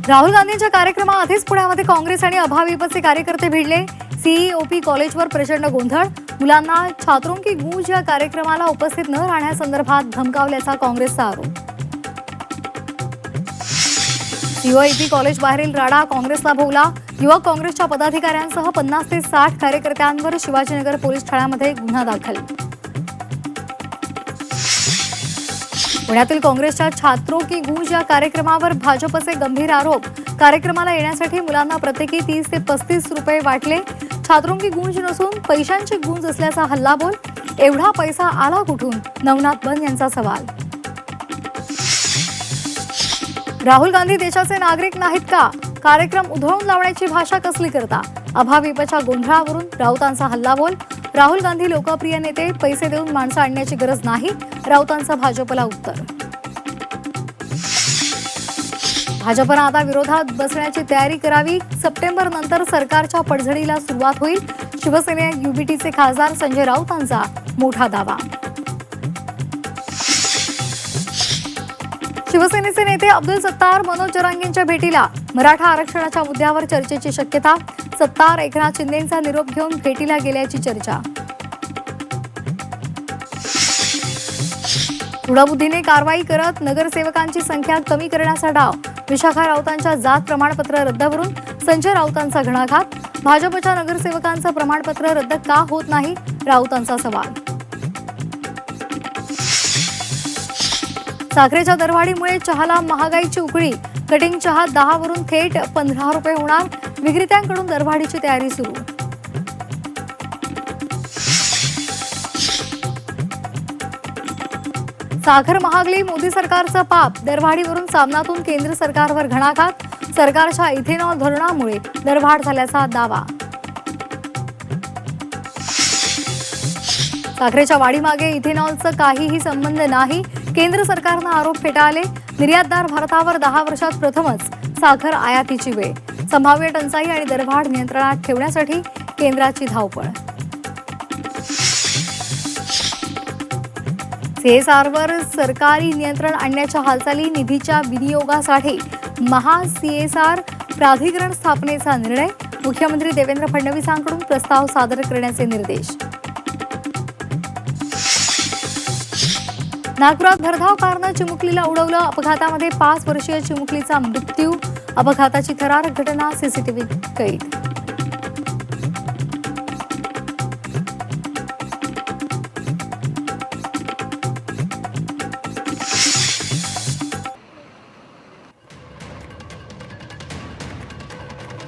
राहुल गांधींच्या कार्यक्रमाआधीच पुण्यामध्ये काँग्रेस आणि अभाविपचे कार्यकर्ते भिडले। सीईओपी कॉलेजवर प्रचंड गोंधळ। मुलांना छात्रों की गूंज या कार्यक्रमाला उपस्थित न राहण्यासंदर्भात धमकावल्याचा काँग्रेसचा आरोप। सीईओपी कॉलेज बाहेरील राडा काँग्रेसला भोवला। युवक काँग्रेसच्या पदाधिकाऱ्यांसह 50 ते 60 कार्यकर्त्यांवर शिवाजीनगर पोलीस ठाण्यामध्ये गुन्हा दाखल। पुण्यातील काँग्रेसच्या छात्रों की गूंज या कार्यक्रमावर भाजपचे गंभीर आरोप। कार्यक्रमाला येण्यासाठी मुलांना प्रत्येकी 30 ते 35 रुपये वाटले। छात्रों की गूंज नसून पैशांची गूंज असल्याचा हल्लाबोल। एवढा पैसा आला कुठून? नवनाथ बन यांचा सवाल। राहुल गांधी देशाचे नागरिक नाहीत का? कार्यक्रम उधळून लावण्याची भाषा कसली करता? अभाविपच्या गोंधळावरून राऊतांचा हल्लाबोल। राहुल गांधी लोकप्रिय नेते, पैसे देऊन माणसं आणण्याची गरज नाही, राऊतांचं भाजपला उत्तर। भाजपनं आता विरोधात बसण्याची तयारी करावी। सप्टेंबर नंतर सरकारच्या पडझडीला सुरुवात होईल। शिवसेने युबीटीचे खासदार संजय राऊतांचा मोठा दावा। शिवसेनेचे नेते अब्दुल सत्तार मनोज जरांगेंच्या भेटीला। मराठा आरक्षणाच्या मुद्द्यावर चर्चेची शक्यता। सत्तार एकनाथ शिंदेंचा निरोप घेऊन भेटीला गेल्याची चर्चा। थोडाबुद्धीने कारवाई करत नगरसेवकांची संख्या कमी करण्याचा डाव। विशाखा राऊतांच्या जात प्रमाणपत्र रद्दवरून संजय राऊतांचा घणाघात। भाजपच्या नगरसेवकांचं प्रमाणपत्र रद्द का होत नाही? राऊतांचा सवाल। साखरेच्या दरवाढीमुळे चहाला महागाईची उकळी। कटिंग चहा 10 वरून थेट 15 रुपये होणार। विक्रेत्यांकडून दरवाढीची तयारी सुरू। साखर महागली, मोदी सरकारचं पाप। दरवाढीवरून सामनातून केंद्र सरकारवर घणाघात। सरकारच्या इथेनॉल धोरणामुळे दरवाढ झाल्याचा दावा। साखरेच्या वाढीमागे इथेनॉलचा काहीही संबंध नाही। केंद्र सरकारनं आरोप फेटाळले। निर्यातदार भारतावर 10 वर्षात प्रथमच साखर आयातीची वेळ। संभाव्य टंचाई आणि दरवाढ नियंत्रणात ठेवण्यासाठी केंद्राची धावपळ। सीएसआरवर सरकारी नियंत्रण आणण्याच्या हालचाली। निधीच्या विनियोगासाठी महा-सीएसआर प्राधिकरण स्थापनेचा निर्णय। मुख्यमंत्री देवेंद्र फडणवीसांकडून प्रस्ताव सादर करण्याचे निर्देश। नागपुरात भरधाव कारनं चिमुकलीला उडवलं। अपघातामध्ये 5 वर्षीय चिमुकलीचा मृत्यू। अपघाताची थरारक घटना, सीसीटीव्ही कैद।